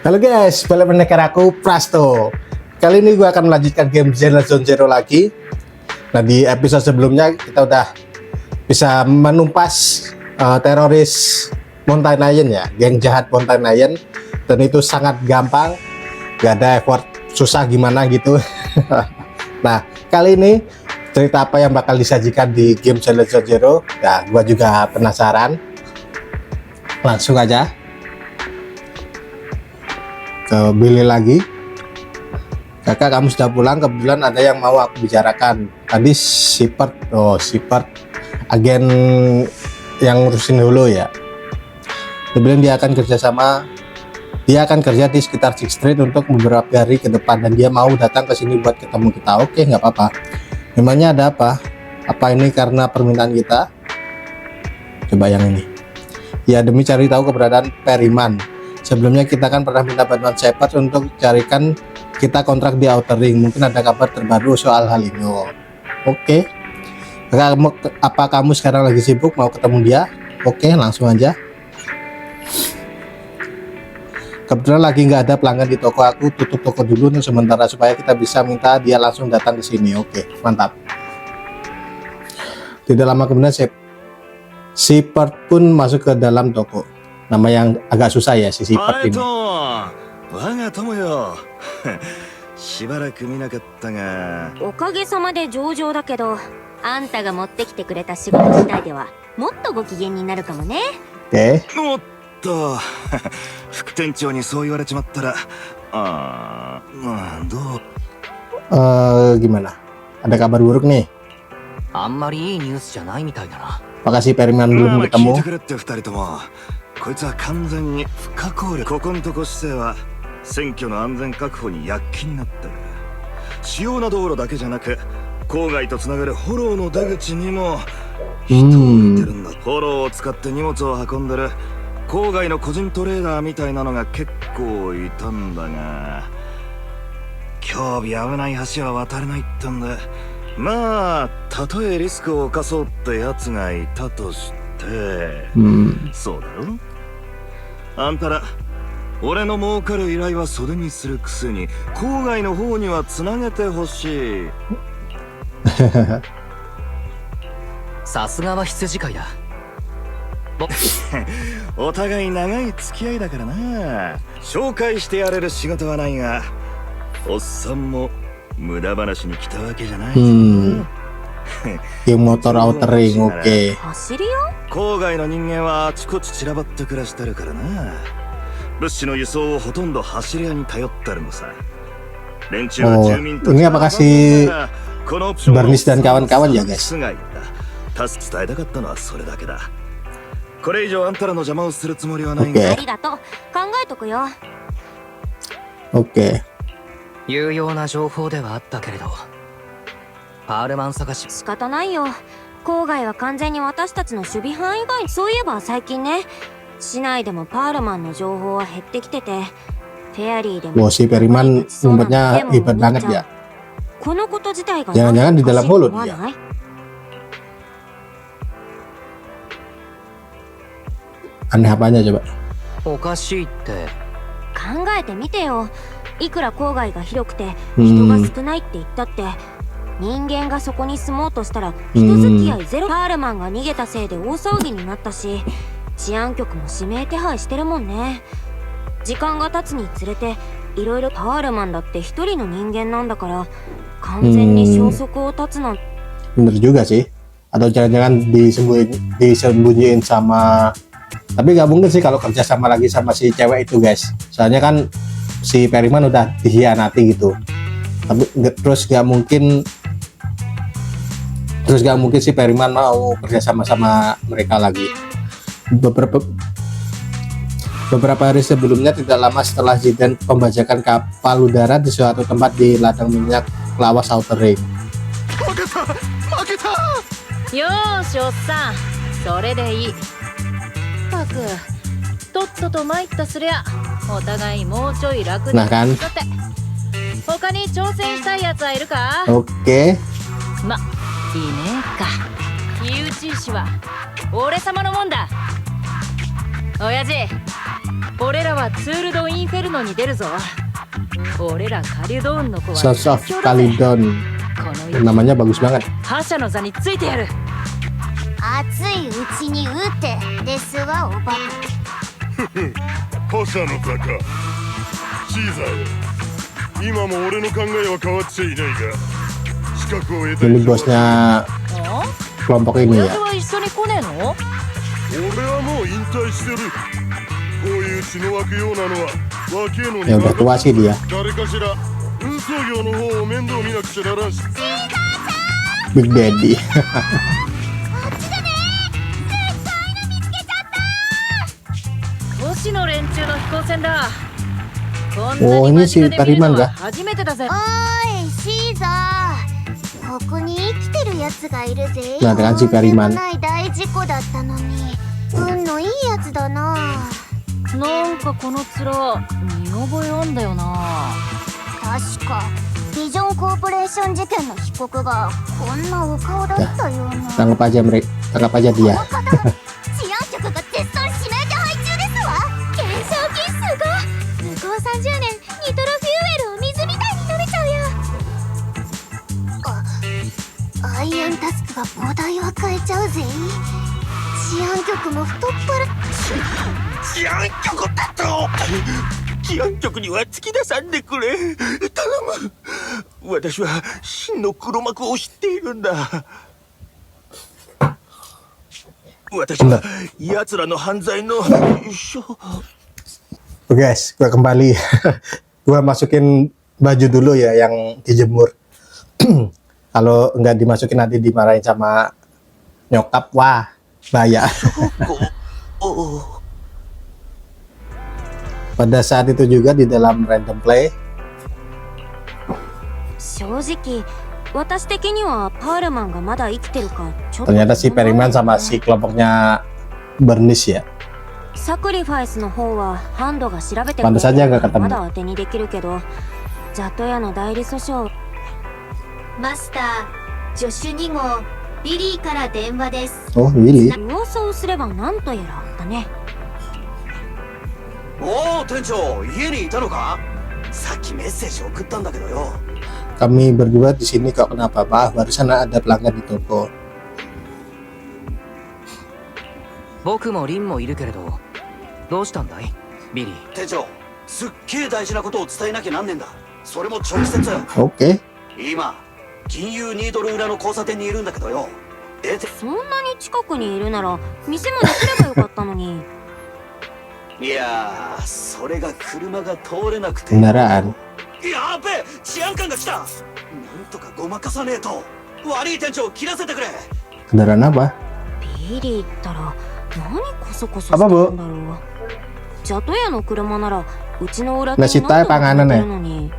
Halo guys, balik mendengar aku Prasto. Kali ini gue akan melanjutkan game Zenless Zone Zero lagi. Nah, di episode sebelumnya kita udah bisa menumpas teroris Mountain Lion ya, geng jahat Mountain Lion. Dan itu sangat gampang, gak ada effort susah gimana gitu. Nah, kali ini cerita apa yang bakal disajikan di game Zenless Zone Zero? Nah, gue juga penasaran. Langsung aja ke Billy lagi. Kakak, kamu sudah pulang? Kebetulan ada yang mau aku bicarakan. Tadi Shepard, agen yang ngurusin dulu ya. Dia bilang dia akan kerja di sekitar Sixth Street untuk beberapa hari ke depan dan dia mau datang ke sini buat ketemu kita. Oke, nggak apa-apa. Memangnya ada apa? Apa ini karena permintaan kita? Coba yang ini. Ya, demi cari tahu keberadaan Perryman. Sebelumnya kita kan pernah minta bantuan Shepard untuk carikan kita kontrak di Outer Ring. Mungkin ada kabar terbaru soal hal ini. Oke. Apa kamu sekarang lagi sibuk mau ketemu dia? Oke, langsung aja. Kebetulan lagi nggak ada pelanggan di toko, aku tutup toko dulu untuk sementara supaya kita bisa minta dia langsung datang ke sini. Oke, mantap. Tidak lama kemudian Shepard pun masuk ke dalam toko. Nama yang agak susah ya si Shepard ini. しばらく見なかったが、おかげさまで上々だけど、あんたが持ってきてくれた仕事次第ではもっとご機嫌になるかもね。Oke. おっと副店長にそう言われちまったら、どう Gimana? Ada kabar buruk nih. あんまりいいニュースじゃないみたいだな。 Makasih Perryman belum 聞い ketemu. てくれって二人とも、こいつは完全に不可抗力。ここんとこ市政は選挙の安全確保に躍起になってる。主要な道路だけじゃなく郊外とつながるフォローの出口にも人を置いてるんだ。フォローを使って荷物を運んでる郊外の個人トレーダーみたいなのが結構いたんだが、今日危ない橋は渡れないってんで、まあたとえリスクを冒そうってやつがいたとして、そうだろ。あんたら俺の儲かる依頼は袖にするくせに郊外の方にはつなげてほしい。さすがは羊飼いだ。お互い長い付き合いだからな。紹介してやれる仕事はないが、おっさんも無駄話に来たわけじゃないぞ。Geng motor Outer Ring, oke. 走りよ。郊外の人間はあちこち散らばって暮らしてるからな。物資の輸送をほとんど走り屋に頼ってるのさ。連中は住民たち ini apakah si Bernice dan kawan-kawan ya guys? 助け伝えたかったのはそれだけだ。これ以上あんたらの邪魔をするつもりはないが。ありがとう。考えとくよ。 Oke. 有用な情報ではあったけれど、パールマン探し。仕方ないよ。郊外は完全に私たちの守備範囲外。そういえば最近ね、市内でもパールマンの情報は減ってきてて、フェアリーでも si Perryman ngumpetnya hebat banget ya. このこと自体が Jangan-jangan di dalam mulut dia. Aneh apanya coba? おかしいって。考えてみてよ。いくら郊外が広くて人が少ないって言ったって、人間がそこに住もうとしたら人付き合いゼロ。パールマンが逃げたせいで大騒ぎになったし、治安局も指名手配してるもんね。時間が経つにつれていろいろ。パールマンだって一人の人間なんだから、完全に消息を絶つなんて。 Bener juga sih. Atau jangan-jangan disembunyiin sama. Tapi nggak mungkin sih kalau kerja sama lagi sama si cewek itu guys. Soalnya kan si Perryman udah dikhianati gitu. Tapi terus nggak mungkin si Perryman mau kerja sama mereka lagi. Beberapa hari sebelumnya, tidak lama setelah insiden pembajakan kapal udara di suatu tempat di ladang minyak lawas Outer Ring. よーしおっさん、それでいい。ったくとっとと参ったすりゃお互いもうちょい楽に。 Nah kan? だって他に挑戦したいやつはいるか？ Oke. ま、いねえか。火打ち石は俺様のもんだ。親父、俺らはツール・ド・インフェルノに出るぞ。俺らカリュドーンの子は Sons of 最強だぜ。 Kalidon. この Namanya bagus banget. 覇者の座についてやる。熱いうちに打てですわ、おばけ。覇者の座か。シーザーよ、今も俺の考えは変わっちゃいないが、資格を得た Ini 以上は bosnya kelompok ini 親 ya. 父は一緒に来ねえの？俺はもう引退してる。こういう血の湧くようなのは若えのに Ya udah tua sih dia. 誰かしら運送業の方を面倒見なくちゃならんし。 Big Daddy. 都市の連中の飛行船だ。こんおーなに間近で見るの ini si Pariman は kah? 初めてだぜ。おーい、シーザー。ここに生きてるやつがいるぜ。 Nah, dengan si とんで Pariman. もない大事故だったのに。運のいいやつだな。なんかこの面見覚えあんだよな。確かビジョンコーポレーション事件の被告がこんなお顔だったような。 Tangkap aja mereka. Tangkap aja この dia. 方治安局が絶賛指名手配中ですわ。懸賞金すごい。向こう30年ニトロフューエルを水みたいに飲めちゃうよ。アイアンタスクが膨大を変えちゃうぜ。治安局も太っ腹。治安局だと治安局には突き出さんでくれ。頼む。私は真の黒幕を知っているんだ。私は奴らの犯罪の Oke guys, gua kembali. Gua masukin baju dulu ya yang dijemur. Kalau nggak dimasukin nanti dimarahin sama nyokap. Wah, bahaya. Pada saat itu juga di dalam random play 正直私的にはパールマンがまだ生きてるかちょっと ternyata si Perryman sama si kelompoknya Bernice ya. サクリファイスの方はハンドが調べて Pantas aja nggak ま ketemu. だ当てにできるけどザトヤの代理訴訟。マスター助手2号ビリーから電話です。 Oh, Willy. 噂をすればなんとやらあったね。おお、店長、家にいたのか？さっきメッセージ送ったんだけどよ。 Kami berdua di sini kok kenapa? Maaf, barusan ada pelanggan di toko. 僕もリンもいるけれど、どうしたんだいビリー。店長、すっげえ大事なことを伝えなきゃなんねんだ。それも直接よ。 Oke. 今、金融ニードル裏の交差点にいるんだけどよ。出て。そんなに近くにいるなら店まで来ればよかったのに。いやー、それが車が通れなくて。 Kendaraan. やべえ、治安官が来た。なんとかごまかさねえと。悪い店長、切らせてくれ。 Kendaraan apa? ビリーったら何コソコソしてるんだろう。ジャトヤの車ならうちの裏手に Nasi 何 tay 度も止 panganan めて ya. るのに。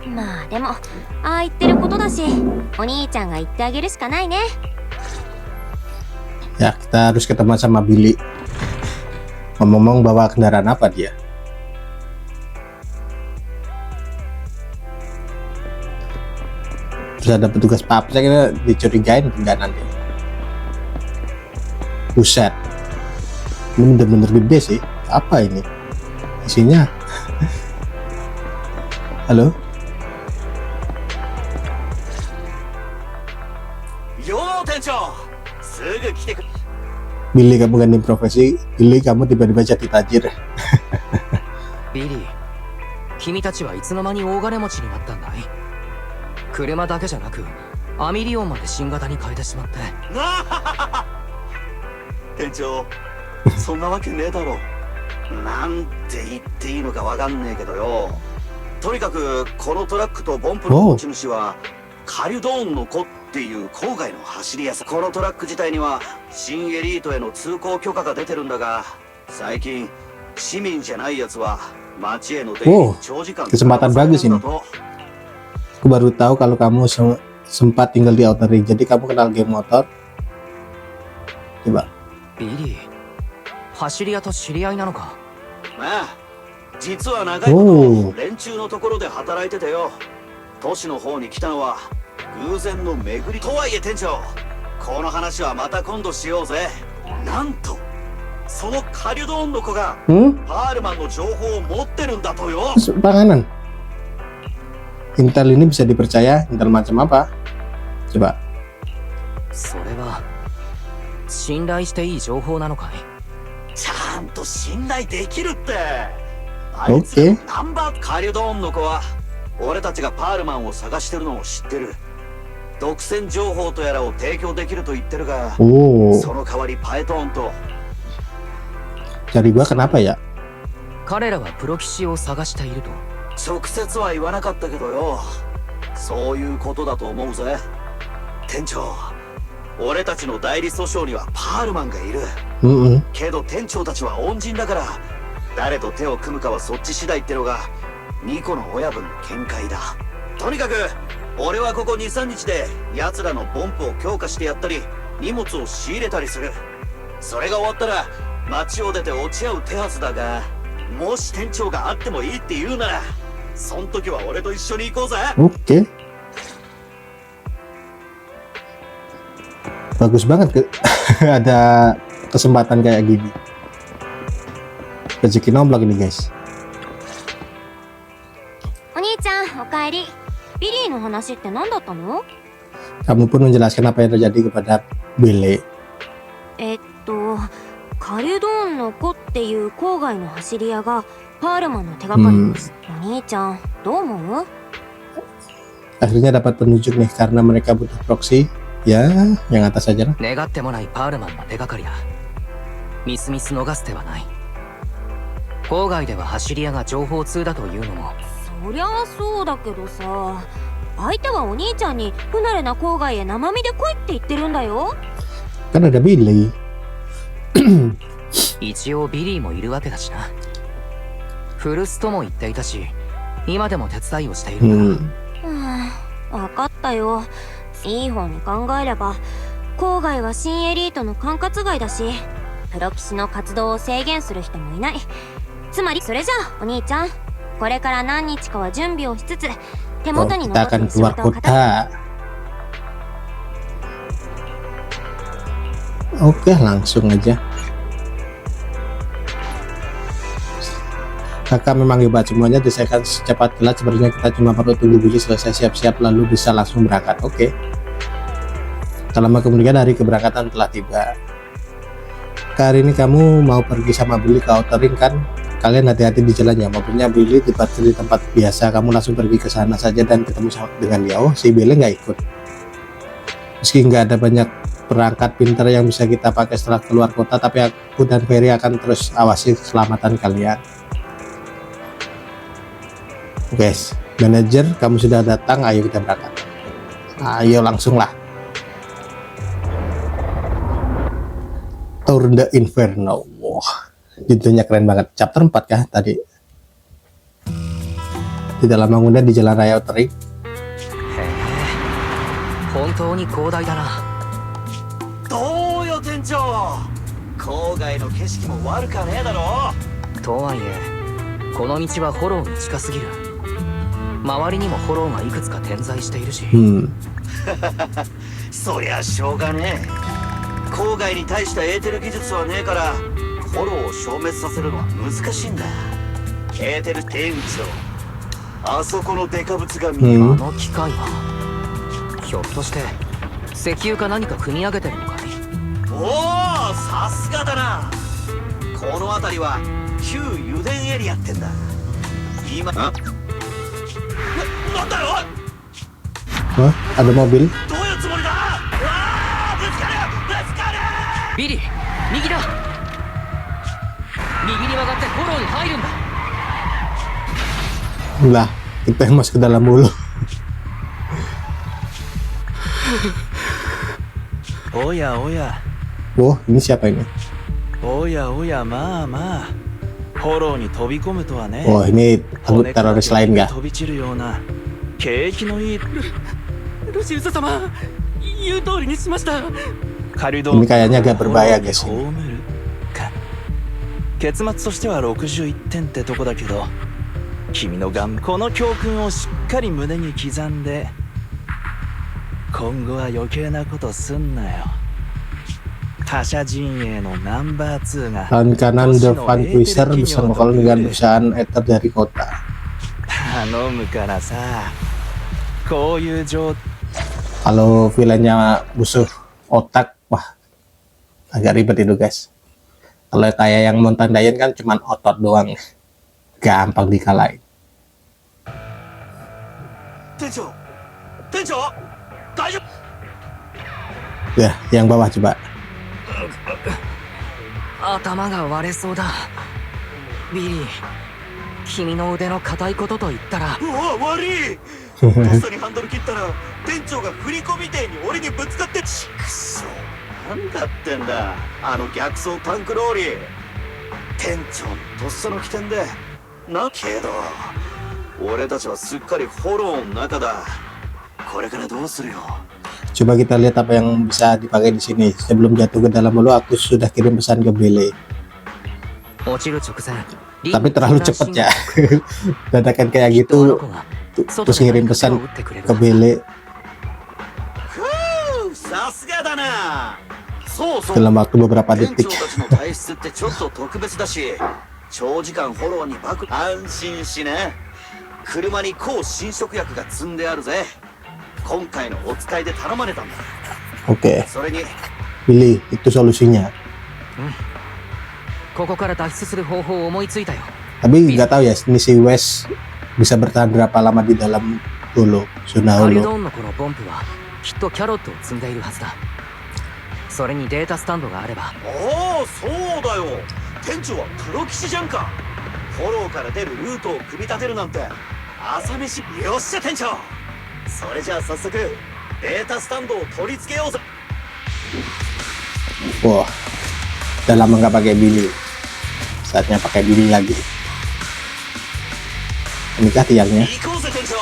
まあでもああ言ってることだしお兄ちゃんが言ってあげるしかないね。 Ya, kita harus ketemu sama Billy. Ngomong-ngomong bawa kendaraan apa dia? Terus ada petugas pap, saya kira dicurigain enggak nanti. Buset. Ini bener-bener gede sih. Apa ini? Isinya? Halo? よー店長、すぐ来てくれ。 Billy, kamu ganti profesi. Billy, kamu tiba-tiba jadi tajir. ビリー、君たちはいつの間に大金持ちになったんだい？車だけじゃなく、アミリオンまで新型に変えてしまって。店長、そんなわけねえだろ。なんて言っていいのかわかんねえけどよ。とにかくこのトラックとボンプの持ち主はカリュドーンの子っていう郊外の走り屋さん。このトラック自体には新エリートへの通行許可が出てるんだが、最近市民じゃないやつは街への出入りに長時間 kesempatan bagus ini. Aku baru tahu kalau kamu sempat tinggal di Outer Ring. Jadi kamu kenal game motor? Coba. ビリー、走り屋と知り合いなのか？ああ、実は長いこと連中のところで働いててよ。都市の方に来たのは偶然の巡りとはいえ店長、この話はまた今度しようぜ。なんとそのカリュドーンの子が パールマンの情報を持ってるんだとよ。 Panganan. Intel ini bisa dipercaya? Intel macam apa? Coba. それは信頼していい情報なのかい？ちゃんと信頼できるって。あい Oke. つナンバーカリュドーンの子は俺たちがパールマンを探してるのを知ってる。独占情報とやらを提供できると言ってるが、 Oh, その代わりパエトーンと cari gua kenapa ya? 彼らはプロ騎士を探していると。直接は言わなかったけどよ、そういうことだと思うぜ。店長、俺たちの代理訴訟にはパールマンがいる。 けど店長たちは恩人だから、誰と手を組むかはそっち次第ってのがニコの親分の見解だ。とにかく俺はここ 2,3 日で奴らのボンプを強化してやったり荷物を仕入れたりする。それが終わったら街を出て落ち合う手はずだが、もし店長が会ってもいいって言うならそん時は俺と一緒に行こうぜ。 Oke. Bagus banget ke ada kesempatan kayak gini. Rezeki nomblok ini, guys. お兄ちゃん、おかえり。ビリーの話って何だったの？ Kamu pun menjelaskan apa yang terjadi kepada Billy. カリュドーンの子っていう郊外の走り屋がパールマンの手がかりです。お兄ちゃん、どう思う？ Akhirnya dapat petunjuk nih karena mereka butuh proxy. Ya, yang atas aja lah. 願ってもないパールマンの手がかりだ。みすみす逃す手はない。郊外では走り屋が情報通だというのも。そりゃあそうだけどさ、相手はお兄ちゃんに不慣れな郊外へ生身で来いって言ってるんだよ。 Kan ada Billy. 一応ビリーもいるわけだしな。古巣とも言っていたし、今でも手伝いをしているんだ。分かったよ。いい方に考えれば郊外は新エリートの管轄外だし、プロ騎士の活動を制限する人もいない。つまりそれじゃあお兄ちゃん、これから何日かは準備をしつつ手 Oh, 元に kita 残って akan る仕 keluar 事を片 kota. Oke, langsung aja. Kakak memang hebat, semuanya diselesaikan secepat kilat. Sebenarnya kita cuma perlu tunggu Billy selesai siap-siap lalu bisa langsung berangkat. Oke. Tak lama kemudian hari keberangkatan telah tiba. Kali ini kamu mau pergi sama Billy ke Outer Ring kan? Kalian hati-hati di jalan ya. Mobilnya Billy diparkir di tempat biasa. Kamu langsung pergi ke sana saja dan ketemu dengan dia. Oh, si Billy nggak ikut. Meski nggak ada banyak perangkat pintar yang bisa kita pakai setelah keluar kota, tapi aku dan Ferry akan terus awasi keselamatan kalian. Guys, manajer, kamu sudah datang. Ayo kita berangkat. Ayo langsung lah. Tour the Inferno. Wah, judulnya keren banget. Chapter 4 kah tadi? Tidak lama kemudian di jalan raya Outer Ring. 本当に広大だな。どうよ店長、郊外の景色も悪かねえだろ。とはいえ、この道はフォローに近すぎる。周りにもフォローがいくつか点在しているし。そりゃしょうがねえ。郊外に対したエーテル技術はねえからフォローを消滅させるのは難しいんだ。エーテル店長、あそこのデカブツが見える。あの機械はひょっとして石油か何か組み上げてるのかい？おお、さすがだな。この辺りは旧油田エリアってんだ。今なんだよ。 Wah, ada mobil. どういうつもりだ。うわあ、ぶつかるぶつかる。ビリー、右だ。右に曲がってフォローに入るんだ。 Lah, kita yang masuk ke dalam mulu. おやおや Wah, ini siapa ini? おやおや、まあまあフォローに飛び込むとはね。 Wah, ini teroris lain nggak? 飛び散るような景気のいいルシウス様、言う通りにしました。カリド Ini kayaknya agak berbahaya guys. 葬るか。結末としては61点ってとこだけど、君のこの教訓をしっかり胸に刻んで、今後は余計なことすんなよ。他社陣営のナンバー2が Tangan kanan The Vanquisher bersama kalau dengan perusahaan Ether dari kota. 頼むからさ、こういう状 Kalau villainnya musuh otak, wah agak ribet itu guys. Kalau kayak yang Mountain Lion kan cuman otot doang, gampang dikalahin. 店長店長大丈夫 Ya, yang bawah coba. 頭が割れそうだ。ビリー、君の腕の硬いことと言ったら、うわ悪いとっさにハンドル切ったら店長が振り子みてえに俺にぶつかってちくしょなんだってんだあの逆走タンクローリー店長のとっさの起点でなけど俺たちはすっかりフォローの中だこれからどうするよ Coba kita lihat apa yang bisa dipakai di sini. Sebelum jatuh ke dalam mulu, aku sudah kirim pesan ke Billy. 落ちる直前、 Tapi terlalu cepet ya. Dadakan kayak gitu, terus ngirim pesan ke Billy さすがだなそうそう dalam waktu beberapa 店 detik. 長たちの体質ってちょっと特別だし長時間フォローにバク安心しね車に抗侵食薬が積んであるぜ今回のお使いで頼まれたんだ Oke, それに Billy, itu solusinya. ここから脱出する方法を思いついたよ。 Tapi nggak tahu ya, ini si Wes bisa bertahan berapa lama di dalam holo, zona ハリド holo. ーンのこのポンプはきっとキャロットを積んでいるはずだ。それにデータスタンドがあれば、ああそうだよ店長はプロ棋士じゃんかフォローから出るルートを組み立てるなんて朝飯よっしゃ店長それじゃあ早速データスタンドを取り付けようぜ Wah, udah lama nggak pakai Billy. Saatnya pakai Billy lagi. Inikah tiangnya? 行こうぜ店長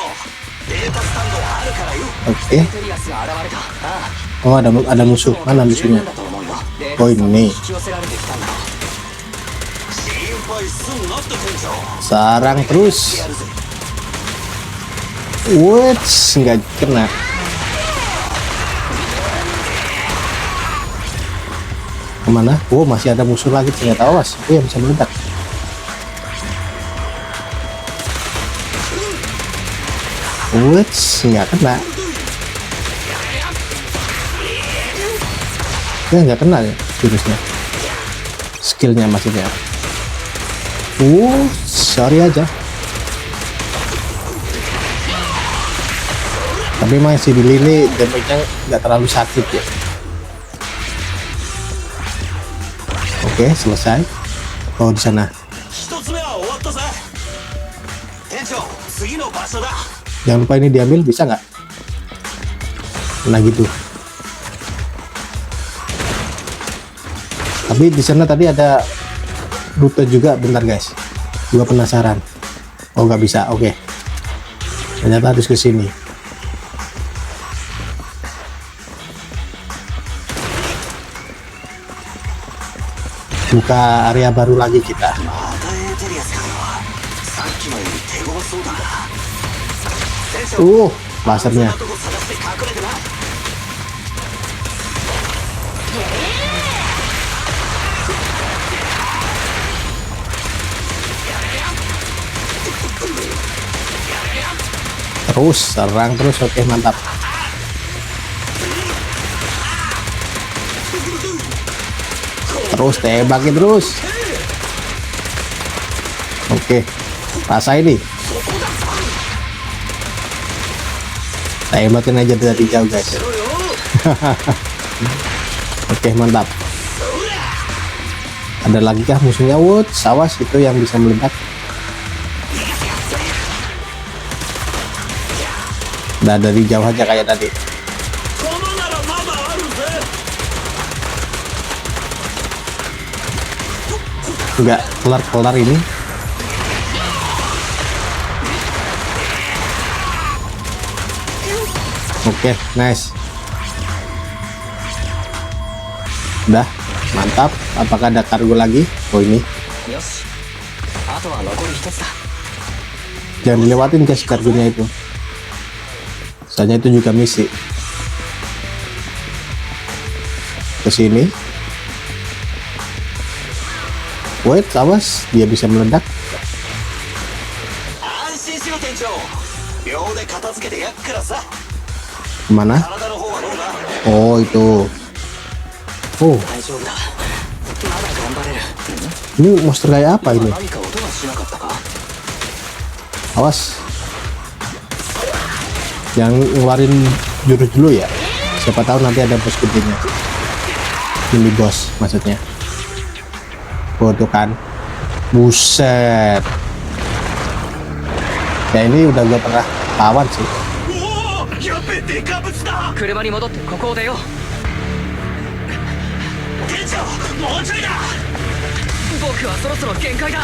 データスタンドはあるからよ Oke. テリアスが現れた。あ Oh, ada musuh. Mana あ、十 musuhnya? 分だと思うよ。 Oh, ini. 引き寄せられてきたんだ。心配すんなって店長 Sarang terus. やるぜ What? Nggak kena. Kemana? Oh, masih ada musuh lagi ternyata. Awas, itu yang bisa meledak. What? Nggak kena. Ya, nggak kena ya jurusnya. Skillnya maksudnya. Sorry aja. Tapi emang si Billy ini damage-nya nggak terlalu sakit ya. Oke, selesai. Oh, di sana. 一つ目は終わったぜ店長次の場所だ Jangan lupa ini diambil, bisa nggak? Nah gitu. Tapi di sana tadi ada rute juga, bentar guys. Gua penasaran. Oh, nggak bisa. Oke. Ternyata harus ke sini. Buka area baru lagi kita. またエーテリアスかよさっきのより手強そうだな店長 Lasernya. とこ探して隠れてな Terus serang terus. Oke, mantap. Terus tembakin terus. Oke, rasa ini. Tembakin aja dari jauh guys. Oke, mantap. Ada lagi kah musuhnya? Wood, awas itu yang bisa meledak. Nah, dari jauh aja kayak tadi. このならまだあるぜ Nggak kelar-kelar ini. Oke, nice. Udah, mantap. Apakah ada kargo lagi? Oh, ini. よし。あとは残り一つだ。 Jangan dilewatin guys kargonya itu. Soalnya itu juga misi. Ke sini. Wait, awas, dia bisa meledak. 安心しろ店長。秒で片付けてやっからさ。 Kemana? 体の方はどうだ？ Oh, itu. Oh, 大丈夫だ。まだ頑張れる。 ini monster kayak apa ini? 何か音がしなかったか？ Awas. Yang ngeluarin jurus dulu ya. Siapa tahu nanti ada bos gedenya. Ini bos maksudnya. Oh, tuh kan. Buset. Ya ini udah gue pernah lawan sih. おお、やっべデカブツだ。車に戻ってここを出よう。店長、もうちょいだ。僕はそろそろ限界だ。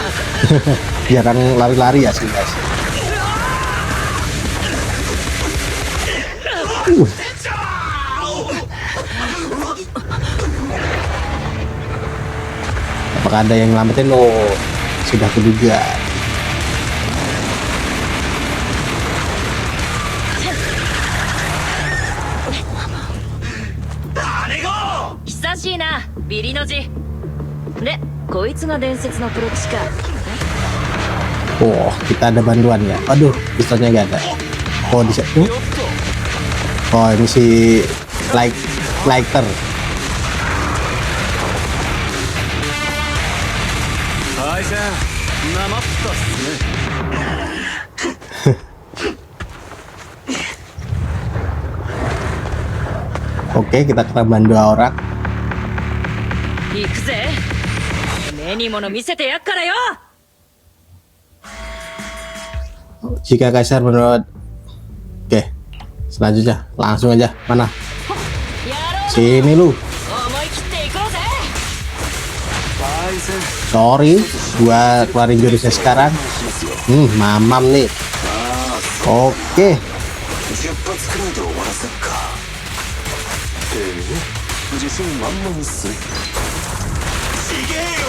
Jarang lari-lari ya sih guys. Apakah ada yang nyelamatin? Oh, sudah keduga. Nego! 久しいなビリの字でこいつが伝説のプロ棋士か Oh, kita ada bantuan ya. Aduh, pistolnya gak ada. Oh, di situ. Oh, ini si lighter. はいさん、なまったっすね。 Oke, kita ketambahan 2 orang. 行くぜ目に物見せてやっからよ Jika Kaisar menurut. Oke, selanjutnya langsung aja. Mana? やろう Sini lu. 思い切って行こうぜ Sorry, gua keluarin jurusnya sekarang. Mamam nih. Oke. 10発くらいで終わらせっか。自信満々っす。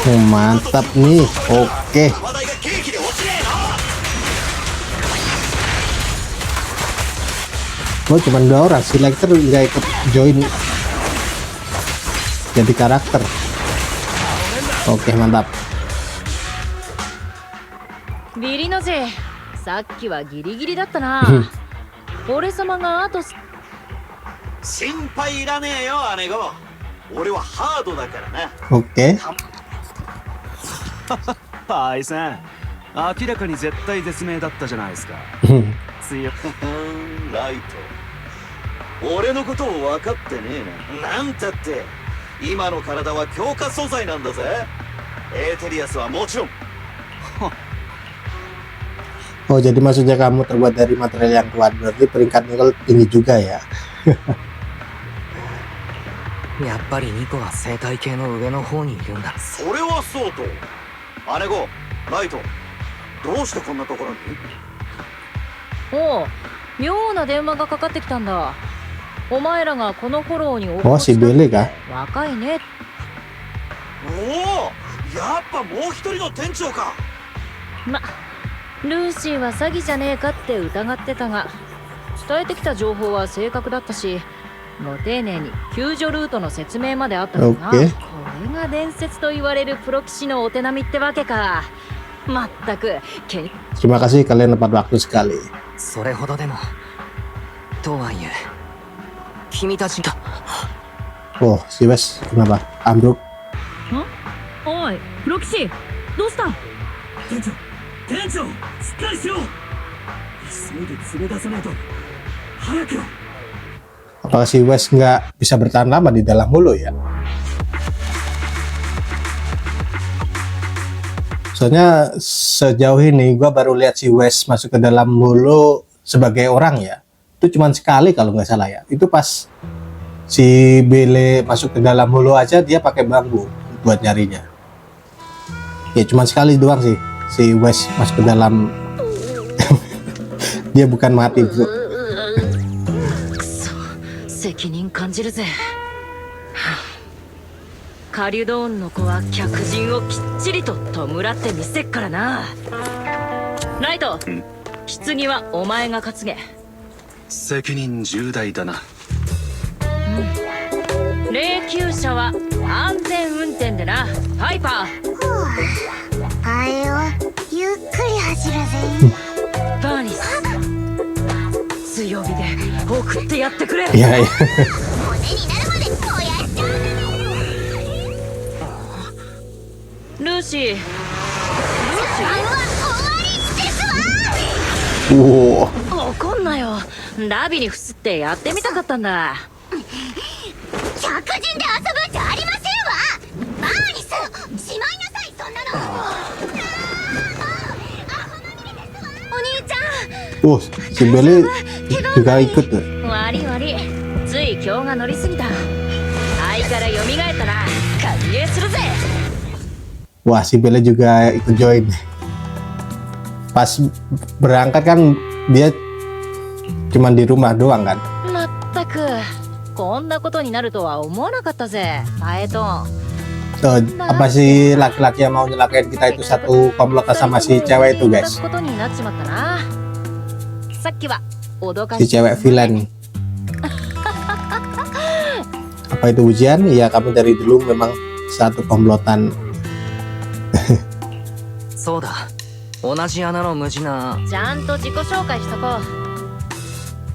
Mantap nih. Oke. 話題がケーキで落ちねえな。 Oh, cuma 2 orang. Si lighter nggak ikut join jadi karakter. Oke, mantap. ビリの字さっきはギリギリだったな俺様があと心配いらねえよ、姉子。俺はハードだからな。 Oke. パイさん、明らかに絶対絶命だったじゃないですか。強ライト。俺のことを分かってねえな。なんたって今の体は強化素材なんだぜ。エーテリアスはもちろん。 Oh, jadi maksudnya kamu terbuat dari material yang kuat. Berarti peringkatnya kalau tinggi juga ya. やっぱりニコは生態系の上の方にいるんだ。それはそうと。姉子、ライト、どうしてこんなところに？おう妙な電話がかかってきたんだお前らがこのフォローに応 Oh, 募 si した Billy kah? 若いねおお、やっぱもう一人の店長か。まルーシーは詐欺じゃねえかって疑ってたが伝えてきた情報は正確だったしご丁寧に救助ルートの説明まであったからな、 Oke. これが伝説と言われるプロ棋士のお手並みってわけかまったく Terima kasih kalian tepat waktu sekali. それほどでも。とはいえ、君たちが。 Oh, si Wes kenapa? Ambruk. おいプロ棋士どうした店長、しっかりしろ。急いで連れ出さないと。早く。 Apakah si Wes nggak bisa bertahan lama di dalam hulu ya? Soalnya sejauh ini gua baru lihat si Wes masuk ke dalam hulu sebagai orang ya. Itu cuma sekali kalau nggak salah ya. Itu pas si Bele masuk ke dalam hulu aja dia pakai bambu buat nyarinya. Ya cuma sekali doang sih si Wes masuk ke dalam. Dia bukan mati bro. 責任感じるぜカリュドーンの子は客人をきっちりと弔ってみせっからなライト棺はお前が担げ責任重大だな。霊柩車は安全運転でなハイパーあえよ、ゆっくり走るぜ。バーニス、強火で送ってやってくれ。いやいや 骨になるまでこうやっちゃう。ルーシー、時間は終わりですわ。おお怒んなよ。ラビにふすってやってみたかったんだ。客人で遊ぶんじゃありませんわ。バーニス、しまいなさい、そんなの。お兄ちゃん oh si Belle juga ikut tuh. 悪い悪い、つい今日が乗りすぎた。愛から蘇ったら歓迎するぜ。 Wah, si Belle juga ikut join. Pas berangkat kan dia cuman di rumah doang kan. まったく、こんなことになるとは思わなかったぜ、パエトン。 Tuh, apa si laki-laki yang mau nyelakain kita itu satu komplotan sama si cewek itu, guys. ことになっちまったな。さっきは脅か Si して cewek villain. Apa itu ujian? Iya, kami dari dulu memang satu komplotan. そうだ、同じ穴の無事な。ちゃんと自己紹介しとこ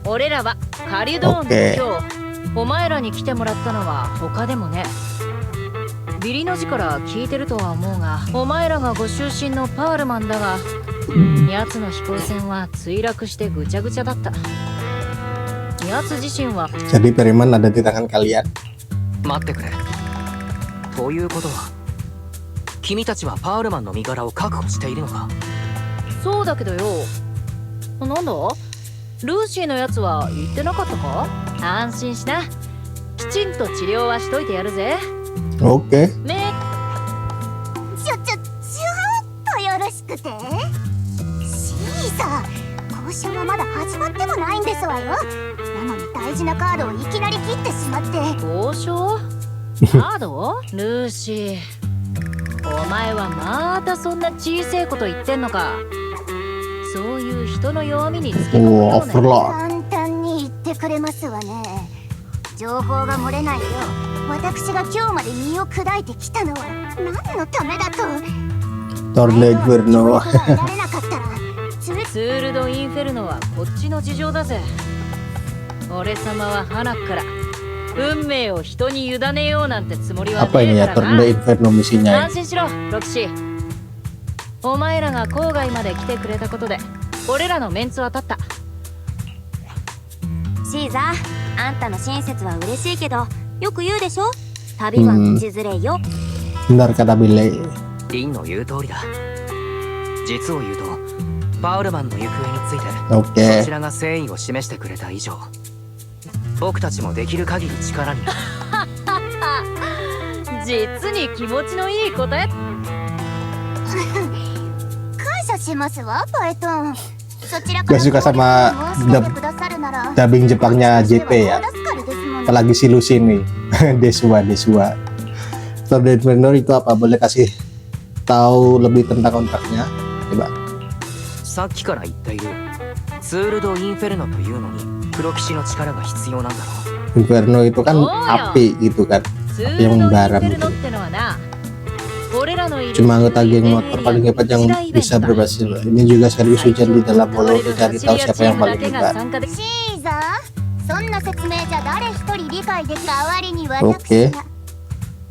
う。俺らはカリドーンの今日、お前らに来てもらったのは他でもね。ビリの字から聞いてるとは思うが、お前らがご出身のパールマンだが、奴の飛行船は墜落してぐちゃぐちゃだった。奴自身は Jadi Periman ada di tangan kalian. 待ってくれ。ということは、君たちはパールマンの身柄を確保しているのか？そうだけどよ。なんだ？ルーシーのやつは言ってなかったか？安心しな。きちんと治療はしといてやるぜ。 Oke. ね。ちょっとよろしくて。シーザー、交渉はまだ始まってもないんですわよ。なのに大事なカードをいきなり切ってしまって。交渉？カード？ルーシー、お前はまたそんな小さいこと言ってんのか。そういう人の弱みにつけ込む Oh, ような。 overlord. 簡単に言ってくれますわね。情報が漏れないよう、私が今日まで身を砕いてきたのは何のためだと。 Tornado Inferno. 得られなかったらツールドインフェルノはこっちの事情だぜ。俺様は花から運命を人に委ねようなんてつもりは Apa ね ini え ya から Tornado な。 Inferno misinya? 安心しろ、ロキシー。お前らが郊外まで来てくれたことで俺らのメンツは立った。シーザー、あんたの親切は嬉しいけど、よく言うでしょ、旅は道連れよ。 Benar kata Belle. リンの言う通りだ。実を言うと、パウルマンの行方について、 Oke. そちらが誠意を示してくれた以上、僕たちもできる限り力に。実に気持ちのいい答え。感謝しますわ、パエトン。そちら Gak suka sama 申し込んでくださるなら dubbing Jepangnya JP ya. 大助かりですもの。 Apalagi si Lucy nih. Desua. Tornado Inferno itu apa? Boleh kasih tahu lebih tentang kontraknya? Coba. さっきから言っているツールド・インフェルノというのに黒騎士の力が必要なんだろう。 Inferno itu kan Oh, ya. api gitu kan. ツ Api ー yang ルドインフ membara ェルノっ gitu. てのはな、俺らのいる Cuma anggota geng motor paling hebat yang bisa berbasis. Ini juga sekaligus ujian di dalam walau mencari tahu siapa yang paling hebat. シーザー、そんな説明じゃ誰一人理解でき代わりに私 Oke. が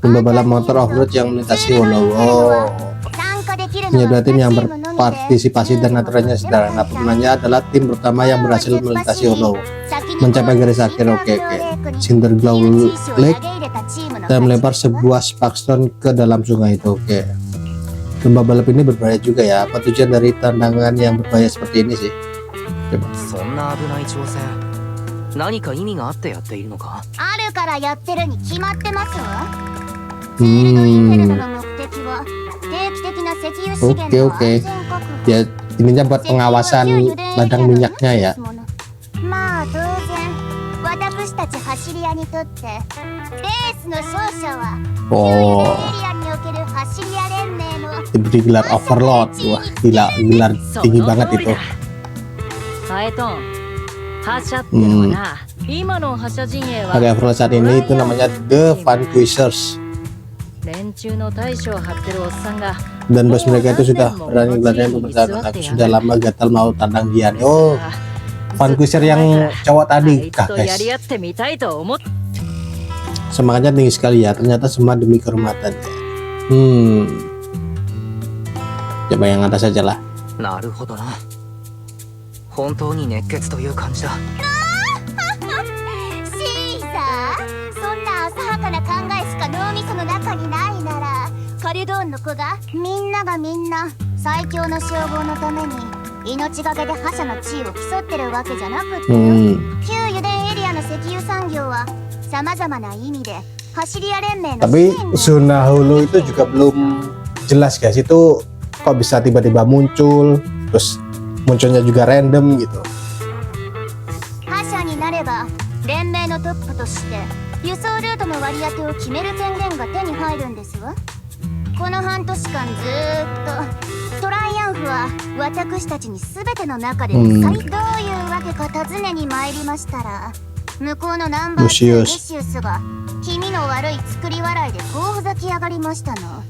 Pembalap motor off-road yang melintasi walau. Oh. 参加できる Ini のは adalah tim yang 2チームのみで berpartisipasi dan aturannya sederhana. Pemenangnya adalah tim pertama yang berhasil melintasi walau. 先に Mencapai garis akhir. Oke. Cinderglaw Lake dan melempar sebuah sparkstone ke dalam sungai itu. Oke. Lomba balap ini berbahaya juga ya. Apa tujuan dari tandangan yang berbahaya seperti ini sih? Coba. そんな危ない挑戦、何か意味があってやっているのか？あるからやってるに決まってますわ。ツールドインフェルノの目的は定期的な石油資源の安全確保。 Ya, ininya buat pengawasan ladang minyaknya ya. まあ当然私たち走り屋にとってレースの勝者は Oh, エリアにおける走り屋連盟の diberi gelar overload. Wah, gila, gelar tinggi banget itu. パエトン、覇者ってのはな、今の覇者陣営は Pakai overload saat ini itu namanya The Vanquishers. 連中の大将を張ってるおっさんが Dan bos mereka itu sudah berani gelarnya untuk bertandang, tapi sudah lama gatal mau tandang dia nih. Oh, Vanquisher yang cowok あ tadi いつ kah とや guys? り合ってみたいと思っ Semangatnya tinggi sekali ya, ternyata semua demi kehormatan. Coba yang atas aja lah. なるほどな。本当に熱血という感じだ。シーサー、そんな浅はかな考えしか脳みその中にないなら、カリドーンの子がみんながみんな最強の称号のために命がけで覇者の地位を競ってるわけじゃなくってよ、旧油田エリアの石油産業は様々な意味で走り屋連盟の Tapi 支援を zona holo itu juga belum jelas guys, itu kok bisa tiba-tiba muncul, terus munculnya juga random gitu. 覇者になれば連盟のトップとして輸送ルートの割り当てを決める権限が手に入るんですわ。この半年間ずーっとトライアンフは私たちに全ての中でどういうわけか尋ねに参りましたら、向こうのナンバー2レシウスが気味の悪い作り笑いでこうふざきやがりましたの。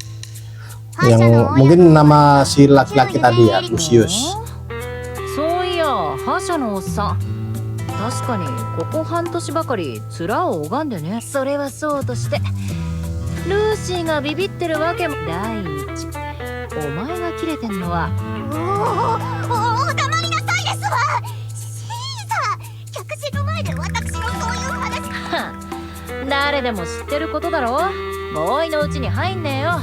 Yang mungkin nama si laki-laki tadi ya, Lucius. そういや覇者のおっさん、確かにここ半年ばかり面を拝んでね。それはそうとしてルーシーがビビってるわけも。第一、お前がキレてんのはお黙りなさいですわ。シーサー、客人の前で私のそういう話。誰でも知ってることだろ。ボーイのうちに入んねえよ。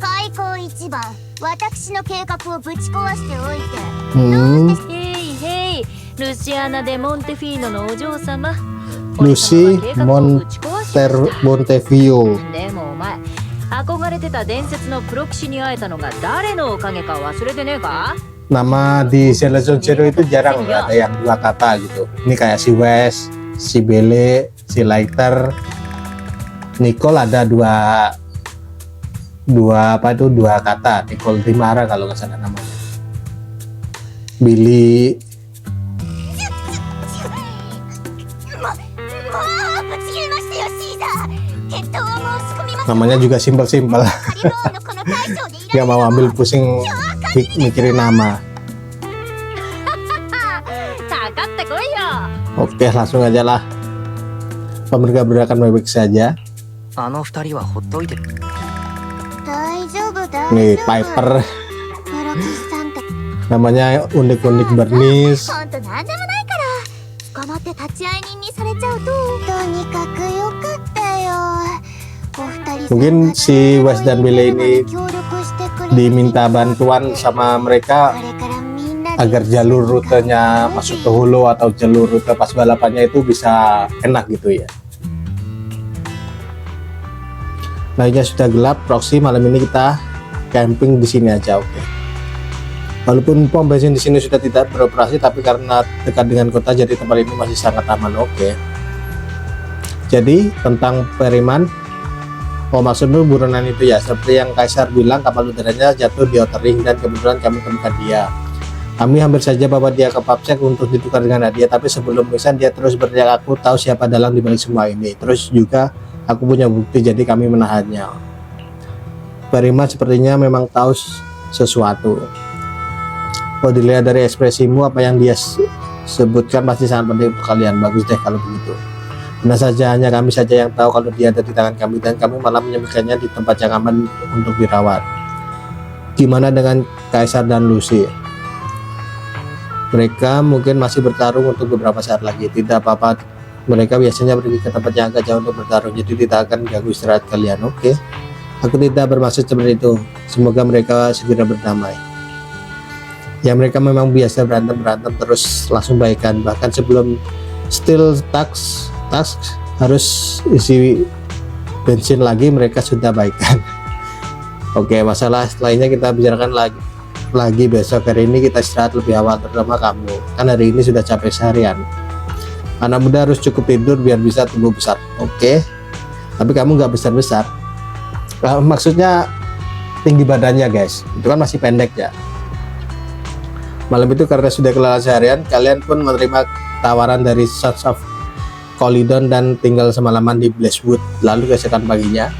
開口一番、私の計画をぶち壊しておいて。へいへい、ルシアナ・デ・モンテフィーノのお嬢様。 Lucy Montevio. でもお前、憧れてた伝説のプロ騎士に会えたのが誰のおかげか忘れてねえか？ Nama di Zero Zero itu jarang ada yang dua kata gitu. Ini kayak si Wes, si Bele, si Lighter, Nicole ada dua kata. Nicole Dimara kalau nggak salah namanya. Billy. Namanya juga simpel-simpel. Gak mau ambil pusing mikirin nama. Oke, langsung aja lah. Pemerintah berakan baik-baik saja. Nih Piper. Namanya unik-unik Bernice. Mungkin si Wes dan Billy ini diminta bantuan sama mereka agar jalur rutenya masuk ke hulu atau jalur rute pas balapannya itu bisa enak gitu ya. Lainnya sudah gelap, proxy malam ini kita camping di sini aja, oke. Walaupun pom bensin di sini sudah tidak beroperasi, tapi karena dekat dengan kota jadi tempat ini masih sangat aman, oke. Jadi tentang Periman, maksudnya buronan itu ya, seperti yang Kaisar bilang, kapal udaranya jatuh di Outer Ring dan kebetulan kami temukan dia. Kami hampir saja bawa dia ke Papsek untuk ditukar dengan hadiah, tapi sebelum pingsan dia terus berteriak, aku tahu siapa dalang dibalik semua ini. Terus juga aku punya bukti, jadi kami menahannya. Periman sepertinya memang tahu sesuatu. Oh, dilihat dari ekspresimu, apa yang dia sebutkan pasti sangat penting untuk kalian. Bagus deh kalau begitu. Benar saja, hanya kami saja yang tahu kalau dia ada di tangan kami, dan kami malah menyembunyikannya di tempat yang aman untuk dirawat. Gimana dengan Kaisar dan Lucy? Mereka mungkin masih bertarung untuk beberapa saat lagi. Tidak apa-apa, mereka biasanya pergi ke tempat yang agak jauh untuk bertarung, jadi tidak akan ganggu istirahat kalian, oke? Aku tidak bermaksud seperti itu. Semoga mereka segera berdamai. Ya, mereka memang biasa berantem terus langsung baikan. Bahkan sebelum Steel Tax harus isi bensin lagi, mereka sudah baikan. Oke, masalah lainnya kita bicarakan lagi besok. Hari ini kita istirahat lebih awal, terutama kamu, kan hari ini sudah capek seharian. Anak muda harus cukup tidur biar bisa tumbuh besar, oke? Tapi kamu nggak besar-besar. Maksudnya tinggi badannya guys, itu kan masih pendek ya. Malam itu karena sudah kelelahan seharian, kalian pun menerima tawaran dari Sons of Colidon dan tinggal semalaman di Blazwood. Lalu keesokan paginya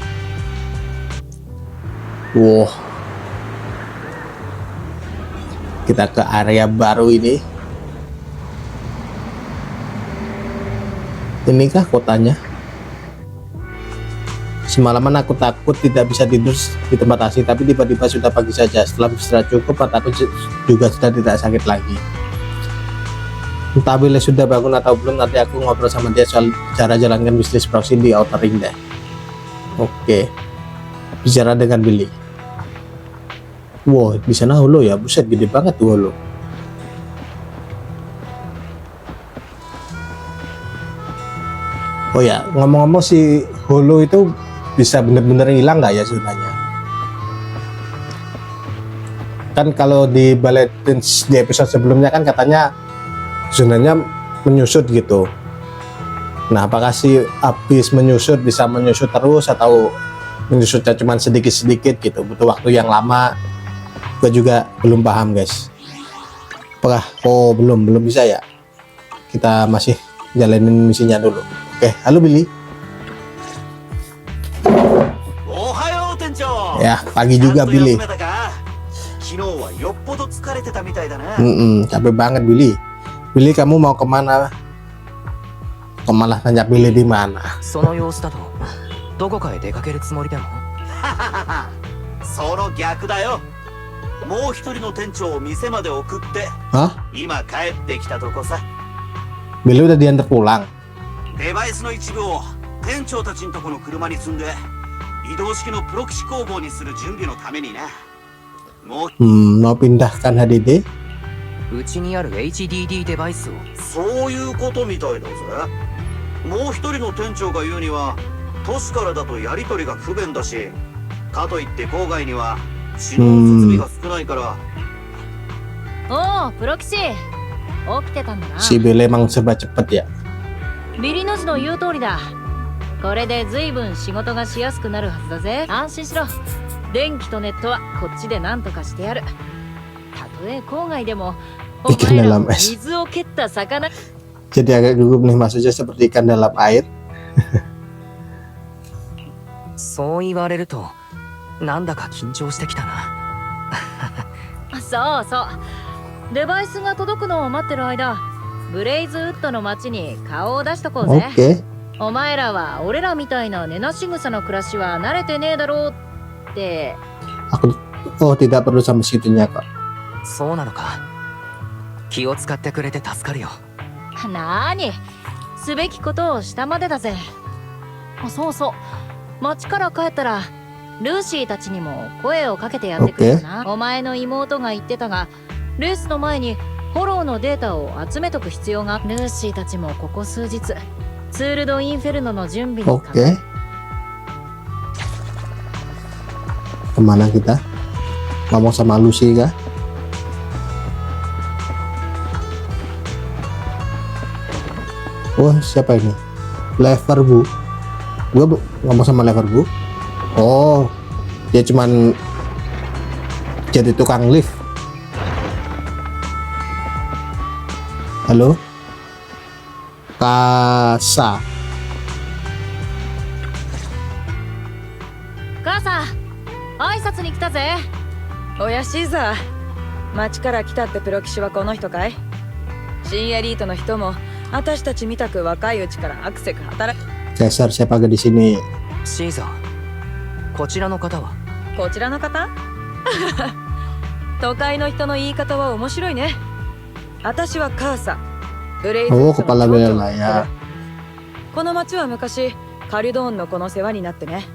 Wow. Kita ke area baru ini. Inikah kotanya? Semalaman aku takut tidak bisa tidur di tempat asing, tapi tiba-tiba sudah pagi saja. Setelah beristirahat cukup, mataku juga sudah tidak sakit lagi. Entah Billy sudah bangun atau belum, nanti aku ngobrol sama dia soal cara jalankan bisnis proxy di Outer Ring deh. Oke. Bicara dengan Billy. Wow, di sana holo ya, buset gede banget tuh holo. Oh ya, ngomong-ngomong si holo itu bisa bener-bener hilang nggak ya zonanya? Kan kalau di Ballet Prince di episode sebelumnya kan katanya zonanya menyusut gitu. Nah, apakah si habis menyusut bisa menyusut terus atau menyusutnya cuma sedikit-sedikit gitu, butuh waktu yang lama? Gue juga belum paham guys. Apakah belum bisa ya? Kita masih jalanin misinya dulu. Oke, halo Billy. Ohayo, Tencho. Ya, pagi juga Billy. Capek banget Billy. Billy, kamu mau kemana? Malah nanya Billy di mana? その様子だとどこかへ出かけるつもりでも。その逆だよ。もう一人の店長を店まで送って Hah? 今帰ってきたとこさ。 Billy udah diantar pulang. デバイスの一部を店長たちのとこの車に積んで移動式のプロキシ工房にする準備のためにな。もう Mau pindahkan HDD? うちにある HDD デバイスを。そういうことみたいだぜ。もう一人の店長が言うには都市からだとやり取りが不便だし、かといって郊外には指導設備が少ないから。おお、プロキシ起きてたんだな。 Si Billy emang serba cepet ya. ビリの字の言う通りだ。これで随分仕事がしやすくなるはずだぜ。安心しろ。電気とネットはこっちで何とかしてやる。たとえ郊外でもお前らも水を蹴った魚。 Jadi agak gugup nih, maksudnya seperti ikan dalam air. そう言われるとなんだか緊張してきたな。そうそう。デバイスが届くのを待ってる間、ブレイズウッドの街に顔を出しとこうぜ。 Oke. お前らは俺らみたいな根なし草の暮らしは慣れてねえだろうって。 Oh, tidak perlu sampai segitunya kok. そうなのか。気を使ってくれて助かるよ。なに、すべきことをしたまでだぜ。そうそう、町から帰ったらルーシーたちにも声をかけてやってくれよな。お前の妹が言ってたが、レースの前にフォローのデータを集めとく必要が。ルーシーたちもここ数日ツール・ド・インフェルノの準備に。 Oke. Kemana kita? Ngomong sama Lucy kah? Oh, siapa ini? Leverbu. Gua ngomong sama Leverbu. Oh, dia cuman jadi tukang lift. Halo? Kasa. 母さん、挨拶に来たぜ。おやシーザー、町から来たってプロ騎士はこの人かい？新エリートの人も私たちみたく若いうちからアクセク働く。 Cesar siapa di sini? シーザー、こちらの方は？こちらの方？都会の人の言い方は面白いね。私はカーサ。ブレイズ Oh, kepala wilayah. この町は昔カリュドーンの子の世話になってね。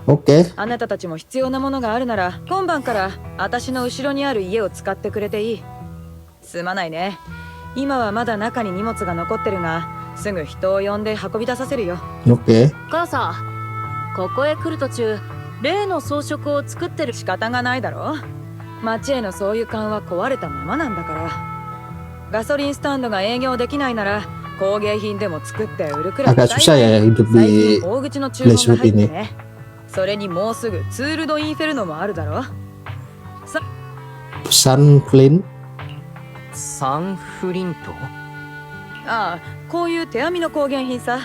Oke. あなたたちも必要なものがあるなら今晩から私の後ろにある家を使ってくれていい。すまないね。今はまだ中に荷物が残ってるが、すぐ人を呼んで運び出させるよ。 Oke. 母さん、ここへ来る途中、例の装飾を作ってる。仕方がないだろ。町へのそういう感は壊れたままなんだから。ガソリンスタンドが営業できないなら工芸品でも作って売るくらい。 Agak susah ya hidup di 大口の注文が Leiswood 入って ini. ね。それにもうすぐツール・ド・インフェルノもあるだろ。 Pesan Flynn. サンフリント？ああ、こういう手編みの工芸品さ。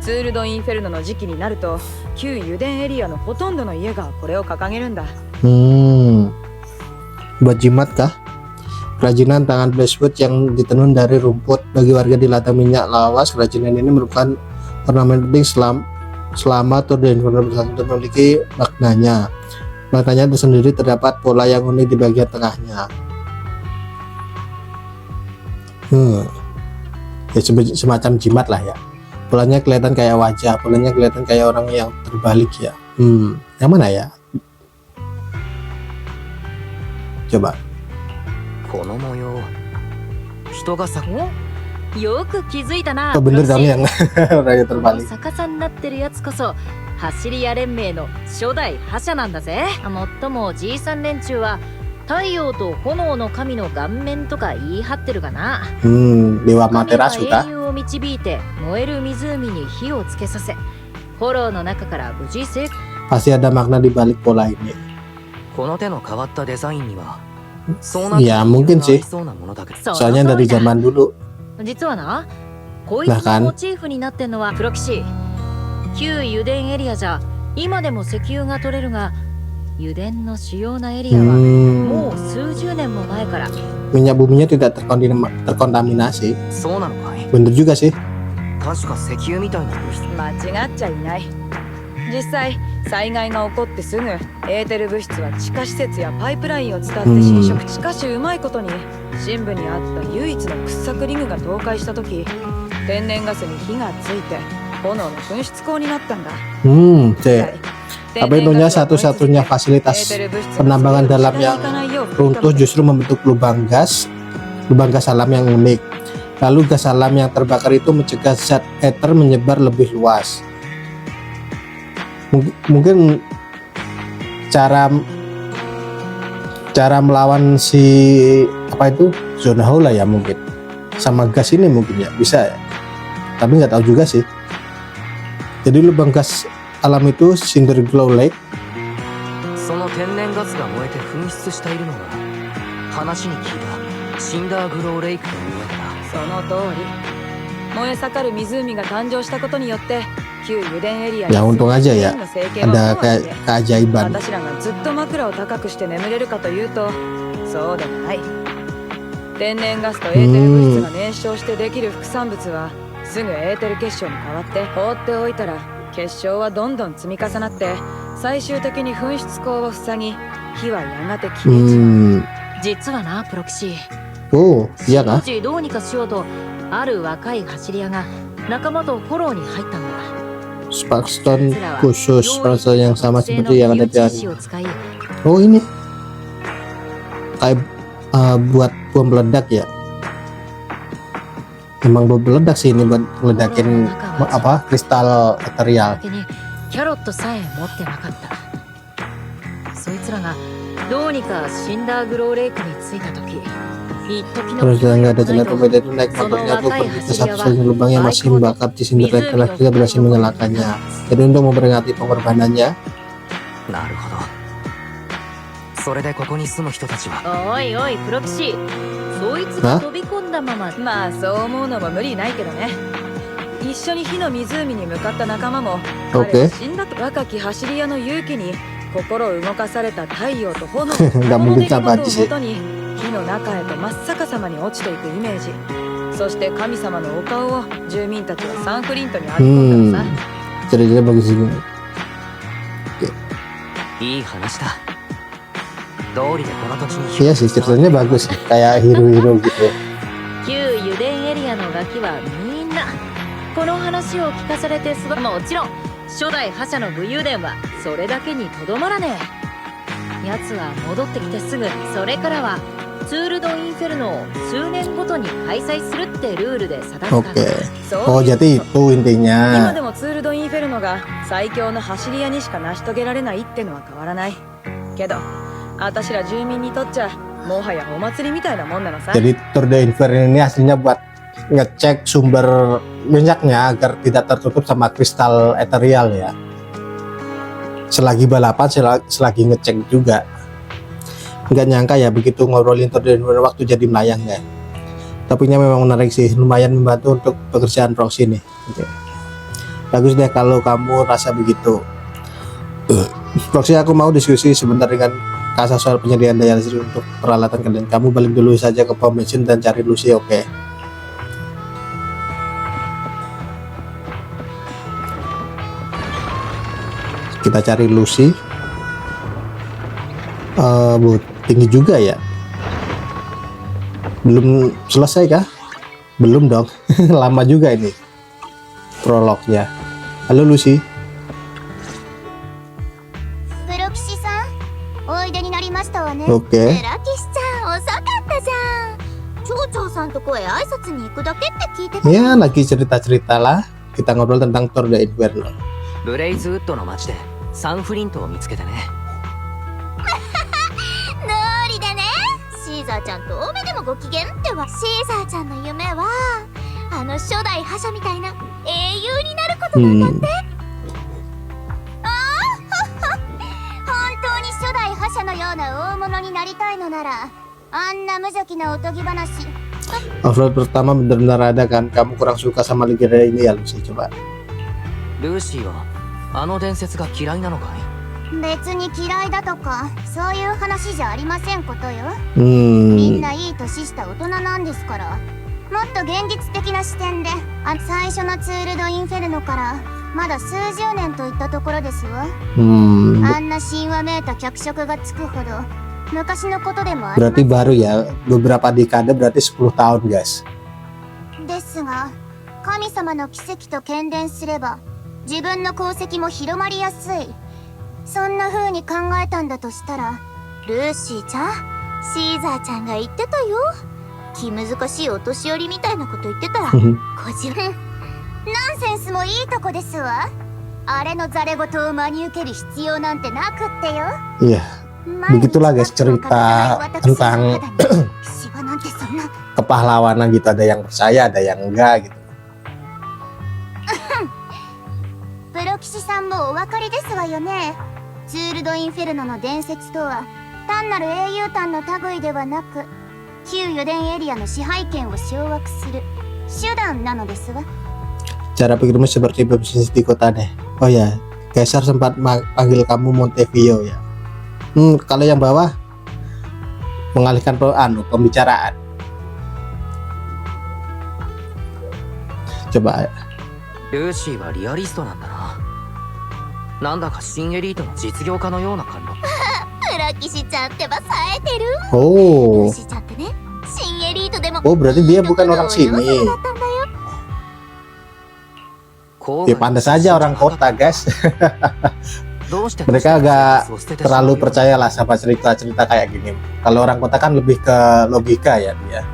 ツール・ド・インフェルノの時期になると旧油田エリアのほとんどの家がこれを掲げるんだ。Buat jimat kah? Kerajinan tangan Blesswood yang ditenun dari rumput. Bagi warga di ladang minyak lawas, kerajinan ini merupakan ornamen penting selama Tour de Inferno bersatu memiliki maknanya. Maknanya tersendiri, terdapat pola yang unik di bagian tengahnya. Ya, semacam jimat lah ya. Polanya kelihatan kayak wajah, polanya kelihatan kayak orang yang terbalik ya. Yang mana ya? Coba. この模様、人がさ、よく気づいたな。 Oh, bener dong yang orang yang この terbalik. 逆さになってるやつこそ走り屋連盟の初代覇者なんだぜ。もっともじいさん連中は太陽と炎の神の顔面とか言い張ってるがな。 Dewa 神が Materasu 英 kah? 雄を導いて燃える湖に火をつけさせ、フォローの中から無事成功。 Pasti ada makna di balik pola ini. この手の変わったデザインには、そうな Ya mungkin sih. そうなものだけど。 Soalnya dari zaman dulu. 実はな、こいつのモチーフになってんのはプロキシ。旧油田エリアじゃ今でも石油が取れるが、油田の主要なエリアはもう数十年も前から。 Minyak buminya tidak terkontaminasi. そうなのかい。 Bener juga sih. 確か石油みたいな物質。間違っちゃいない。実際災害が起こってすぐエーテル物質は地下施設やパイプラインを伝って侵食。しかしうまいことに深部にあった唯一の掘削リグが倒壊した時、天然ガスに火がついて炎の噴出口になったんだ。 Apa itunya satu-satunya fasilitas penambangan dalam yang runtuh justru membentuk lubang gas alam yang unik. Lalu gas alam yang terbakar itu mencegah zat ether menyebar lebih luas. Mungkin cara melawan si apa itu zona hole ya, mungkin sama gas ini mungkin ya bisa ya, tapi nggak tahu juga sih. Jadi lubang gas alam itu Cinder Glow Lake. その天然ガスが燃えて噴出しているのが話に聞いたシンダーグローレイクの上だ。その通り。燃え盛る湖が誕生したことによって旧油田エリアに Ya untung aja ya ada kayak keajaiban. 私らがずっと枕を高くして眠れるかというとそうでもない。天然ガスとエーテル物質が燃焼してできる副産物はすぐエーテル結晶に変わって放っておいたら結晶はどんどん積み重なって最終的に噴出口を塞ぎ火はやがて消えちまう。実はなプロキシ。 Oh, iya 当 kah? 時どうにかしようとある若い走り屋が仲間とフォローに入ったんだ。 Sparkstone khusus Sparkstone yang sama seperti yang ada di を anime. 使い Oh ini kayak buat bom meledak ya. Emang bom meledak sih ini buat meledakin apa kristal ethereal. だけにキャロットさえ持ってなかった。そいつらがどうにかシンダーグローレイクに着いた時、一時の Terus nggak ada jalan pemuda itu naik motornya tuh pergi ke satu-satunya lubang yang masih membakar di Cinder Lake dan akhirnya berhasil menyalakannya. Jadi untuk memperingati pengorbanannya. なるほど。それでここに住む人たちは。おいおいプロキシ、そいつが飛び込んだまま。まあそう思うのも無理ないけどね。一緒に火の湖に向かった仲間も彼は死んだと。若き走り屋の勇気に心動かされた太陽と炎の出来事をもとに火の中へと真っ逆さまに落ちていくイメージ。そして神様のお顔を住民たちはサンフリントに歩き込んだのさ。 Ceritanya bagus juga. いい話だ。道理でこの土地に。 Iya sih ceritanya bagus, kayak hero-hero gitu. 旧油田エリアのガキはみんなこの話を聞かされてもちろん初代覇者の武勇伝はそれだけにとどまらねえ。奴は戻ってきてすぐ、それからはツール・ド・インフェルノを数年ごとに開催するってルールで定めた。 Oke. Oh jadi itu 今 intinya. でもツール・ド・インフェルノが最強の走り屋にしか成し遂げられないってのは変わらないけど、私ら住民にとっちゃもはやお祭りみたいなもんなのさ。 Jadi Tour de Inferno ini aslinya buat ngecek sumber minyaknya agar tidak tertutup sama kristal ethereal ya. Selagi balapan, selagi ngecek juga. Nggak nyangka ya begitu ngobrolin Tour de Inferno waktu jadi melayang ya. Tapi memang menarik sih, lumayan membantu untuk pekerjaan proxy nih. Oke. Bagus deh kalau kamu rasa begitu. Proxy, aku mau diskusi sebentar dengan Kasa soal penyediaan daya listrik untuk peralatan kalian. Kamu balik dulu saja ke pom bensin dan cari Lucy, oke? Kita cari Lucy. Tinggi juga ya. Belum selesai kah? Belum dong. Lama juga ini prolognya. Halo Lucy. プロキシさん、おいでになりましたわね。 Oke. プロキシちゃん、遅かったじゃん。町長さんとこへ挨拶に行くだけって聞いてた。 Ya, lagi cerita-cerita lah. Kita ngobrol tentang Thor The Inferno. ブレイズウッドの町でサンフリントを見つけてね。ノーリでね。シーザーちゃんと多めでもご機嫌ってわ。シーザーちゃんの夢はあの初代覇者みたいな英雄になることなんだって。本当に初代覇者のような大物になりたいのなら、あんな無邪気なおとぎ話。 Offroad pertama benar-benar ada kan? Kamu kurang suka sama legenda ini ya Lucy, coba. ルーシーはあの伝説が嫌いなのかい？別に嫌いだとかそういう話じゃありませんことよ。みんないい年した大人なんですから、もっと現実的な視点で、最初のツール・ド・インフェルノからまだ数十年といったところですわ。あんな神話めいた脚色がつくほど昔のことでもあります。 Berarti baru ya, beberapa dekade, berarti 10 tahun guys. ですが、神様の奇跡と喧伝すれば自分の功績も広まりやすい。そんな風に考えたんだとしたら、ルーシーちゃん、シーザーちゃんが言ってたよ。気難しいお年寄りみたいなこと言ってたら、個人ナンセンスもいいとこですわ。あれのザレ言を真に受ける必要なんてなくってよ。 Iya, begitulah guys cerita tentang kepahlawanan gitu. Ada yang percaya, ada yang enggak gitu. プロ騎士さんもお分かりですわよね。ツール・ド・インフェルノの伝説とは単なる英雄譚の類ではなく、旧油田エリアの支配権を掌握する手段なのですわ。 Cara pikirmu seperti pebisnis di kota deh. Oh ya, Caesar sempat panggil kamu Montevio ya. Kalau yang bawah mengalihkan pembicaraan. Coba. ルーシーはリアリストなんだな。なんだか新エリートの実業家のような感じ。プロ騎士ちゃんってば冴えてる。 Oh. ルーシーちゃんってね、新エリートでも Oh, berarti dia bukan orang sini. Ya pantas saja orang kota guys. Mereka agak terlalu percaya lah sama cerita-cerita kayak gini. Kalau orang kota kan lebih ke logika ya dia.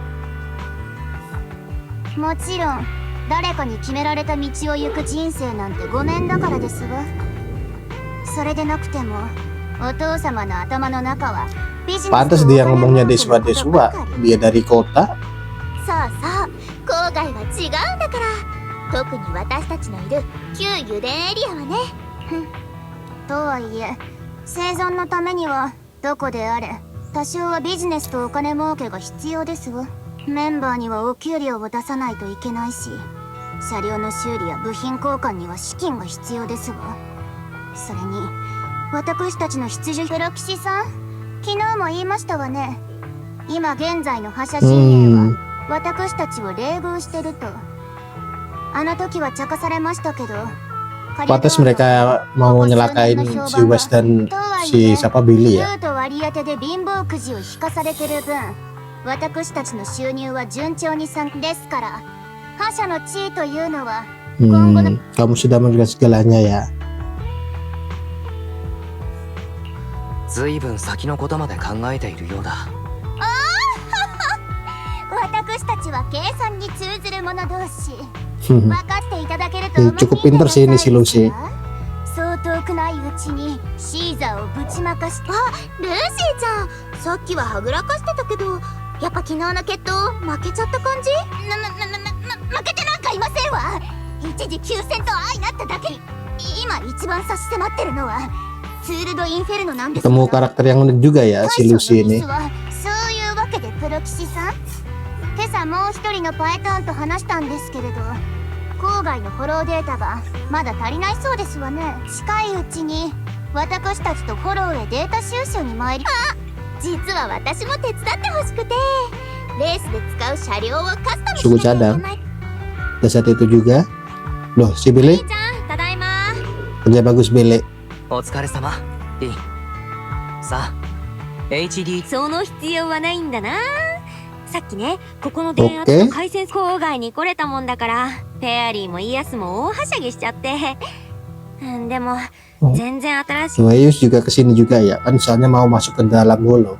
もちろん誰かに決められた道を行く人生なんてごめんだからですわ。それでなくてもお父様の頭の中はビジネス。 Pantas dia ngomongnya deswa-deswa. Dia dari kota. そうそう、郊外は違うんだから。特に私たちのいる旧油田エリアはね。とはいえ生存のためにはどこであれ多少はビジネスとお金儲けが必要ですわ。メンバーにはお給料を出さないといけないし、車両の修理や部品交換には資金が必要ですわ。それに私たちの必需。プロ騎士さん、昨日も言いましたわね。今現在の覇者陣営は私たちを冷遇してると。あの時は茶化されましたけど。 Pantas mereka mau nyelakain si West dan si siapa Billy ya. 割り当てで貧乏くじを引かされてる分、私たちの収入は順調に3ですから、覇者の地位というのは今後の。 Kamu sudah mendengar segalanya ya. ずいぶん先のことまで考えているようだ。私たちは計算に通ずる者同士。 分かっていただけると思います。 Cukup pinter sih ini si Lucy. そう遠くないうちにシーザーをぶちまかして。あ、ルーシーちゃん、さっきははぐらかしてたけど、やっぱ昨日の決闘負けちゃった感じ？負けてなんかいませんわ。一時休戦と相なっただけに。今一番差し迫ってるのはツール・ド・インフェルノなんです。 Ketemu karakter yang unik juga ya si Lucy ini. そういうわけでプロ騎士さん、今朝もう一人のパイターンと話したんですけれど、郊外のフォローデータがまだ足りないそうですわね。近いうちに私たちとフォローへデータ収集に参り、実は私も手伝ってほしくて、レースで使う車両をカスタムし Suku なきゃいけ cadang. ない。 Pada saat itu juga, loh si 兄 Billy ちゃんただいま。 kerja bagus Billy. お疲れ様リン。さあ HD その必要はないんだな。さっきね、ここの電圧と回線郊外に来れたもんだから、フェアリーもイヤスも大はしゃぎしちゃって。でも、全然新しい。 Wayus juga kesini juga ya kan, soalnya mau masuk ke dalam holo.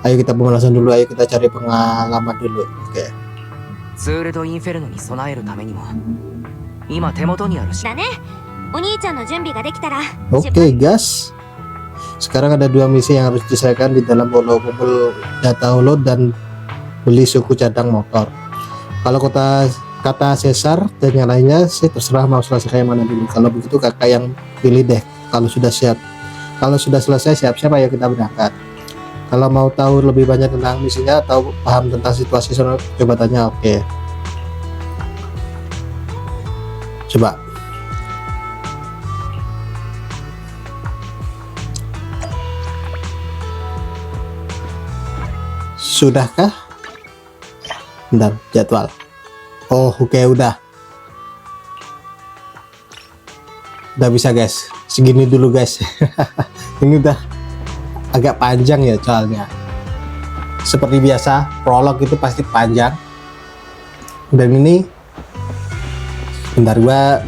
Ayo kita pemanasan dulu, ayo kita cari pengalaman dulu. Oke. ツールドインフェルノに備えるためにも今手元にあるしだね。お兄ちゃんの準備ができたら。 Oke guys, sekarang ada 2 misi yang harus diselesaikan di dalam holo. Kumpul data holo dan beli suku cadang motor. Kalau kata Cesar dan yang lainnya sih terserah mau selesai yang mana dulu. Kalau begitu kakak yang pilih deh. Kalau sudah siap, kalau sudah selesai siap-siap ayo kita berangkat. Kalau mau tahu lebih banyak tentang misinya atau paham tentang situasi sana, coba tanya. Oke. Coba. Sudahkah? Bentar, jadwal. Oh, oke, udah bisa guys. Segini dulu guys. Ini udah agak panjang ya soalnya. Seperti biasa, prolog itu pasti panjang. Dan ini bentar gua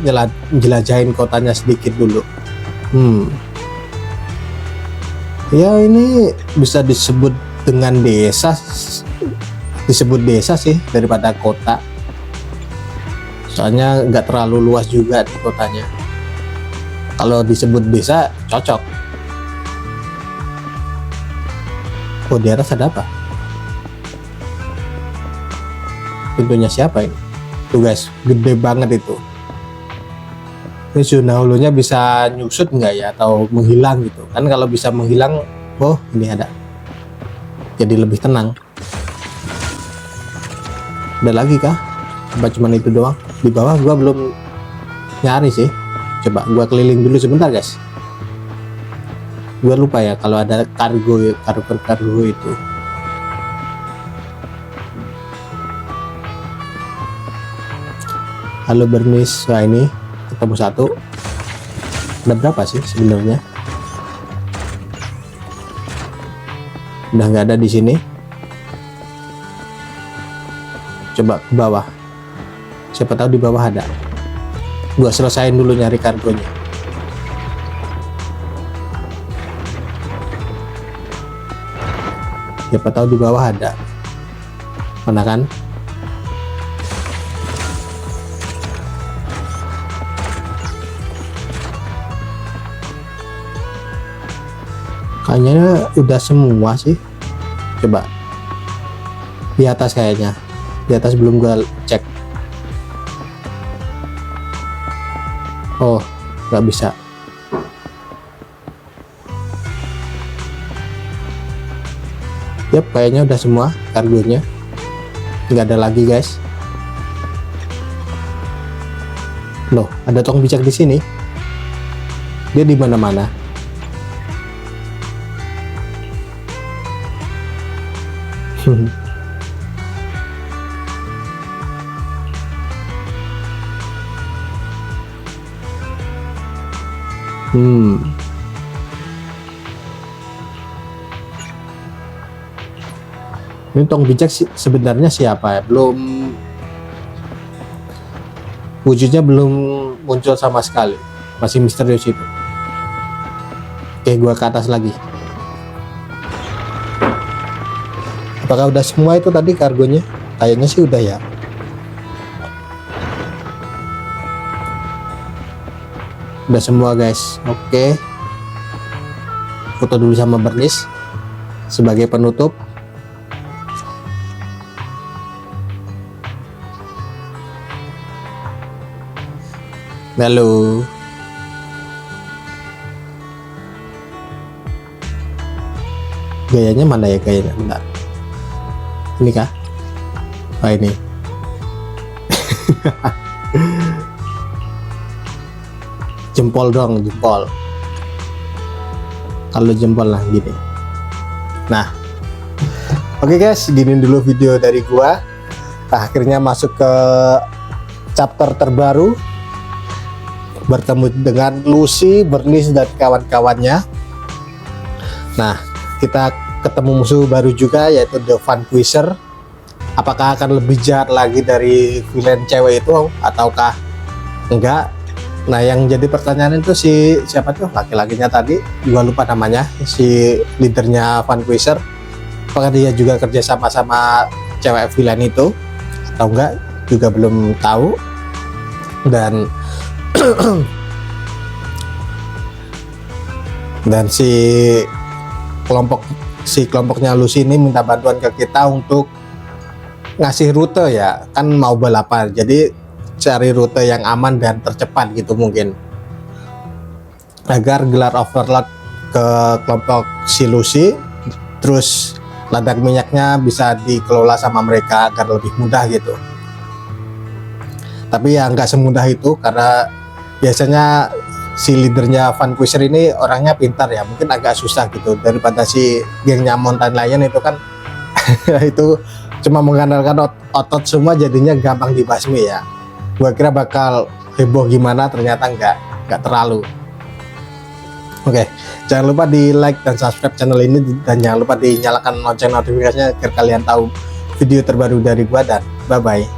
jelajahin kotanya sedikit dulu. Ya ini bisa disebut dengan desa. Disebut desa sih daripada kota, soalnya nggak terlalu luas juga di kotanya. Kalau disebut desa cocok. Oh, di atas ada apa? Pintunya siapa ini? Tuh guys, gede banget itu. Ini zona holonya bisa nyusut nggak ya, atau menghilang gitu kan? Kalau bisa menghilang, oh ini ada, jadi lebih tenang. Ada lagi kah? Coba cuman itu doang. Di bawah gua belum nyari sih. Coba gua keliling dulu sebentar guys. Gua lupa ya kalau ada kargo itu. Halo Bernis. Nah ini ketemu satu. Ada berapa sih sebenarnya? Udah nggak ada di sini. Coba ke bawah, siapa tahu di bawah ada. Gua selesain dulu nyari kargonya. Siapa tahu di bawah ada. Mana kan? Kayaknya udah semua sih. Coba di atas kayaknya. Di atas belum gua cek. Oh, nggak bisa. Yap, kayaknya udah semua kargonya. Nggak ada lagi guys. Loh, ada tong bijak di sini. Dia di mana-mana. Ini tong bijak sebenarnya siapa ya? Belum, wujudnya belum muncul sama sekali, masih misterius itu. Oke, gua ke atas lagi. Apakah udah semua itu tadi kargonya? Kayaknya sih udah ya. Udah semua guys. Oke, foto dulu sama Bernis sebagai penutup. Halo. Gayanya mana ya gayanya? Bentar. Ini kah? Oh ini. Jempol dong, jempol. Kalau jempol lah gini. Nah, oke guys, gini dulu video dari gua. Nah, akhirnya masuk ke chapter terbaru, bertemu dengan Lucy, Bernice dan kawan-kawannya. Nah, kita ketemu musuh baru juga, yaitu The Vanquisher. Apakah akan lebih jahat lagi dari villain cewek itu ataukah enggak? Nah, yang jadi pertanyaan itu si siapa tuh laki-lakinya tadi, juga lupa namanya, si leadernya Vanquisher. Apakah dia juga kerja sama cewek villain itu atau enggak, juga belum tahu. Dan dan si kelompoknya Lucy ini minta bantuan ke kita untuk ngasih rute ya, kan mau balapan, jadi cari rute yang aman dan tercepat gitu mungkin, agar gelar overload ke kelompok si Lucy, terus ladang minyaknya bisa dikelola sama mereka agar lebih mudah gitu. Tapi ya nggak semudah itu, karena biasanya si leadernya Vanquisher ini orangnya pintar ya, mungkin agak susah gitu daripada si gengnya Mountain Lion itu kan itu cuma mengandalkan otot semua, jadinya gampang dibasmi ya. Gua kira bakal heboh gimana, ternyata nggak terlalu. Oke, jangan lupa di like dan subscribe channel ini, dan jangan lupa dinyalakan lonceng notifikasinya agar kalian tahu video terbaru dari gua, dan bye bye.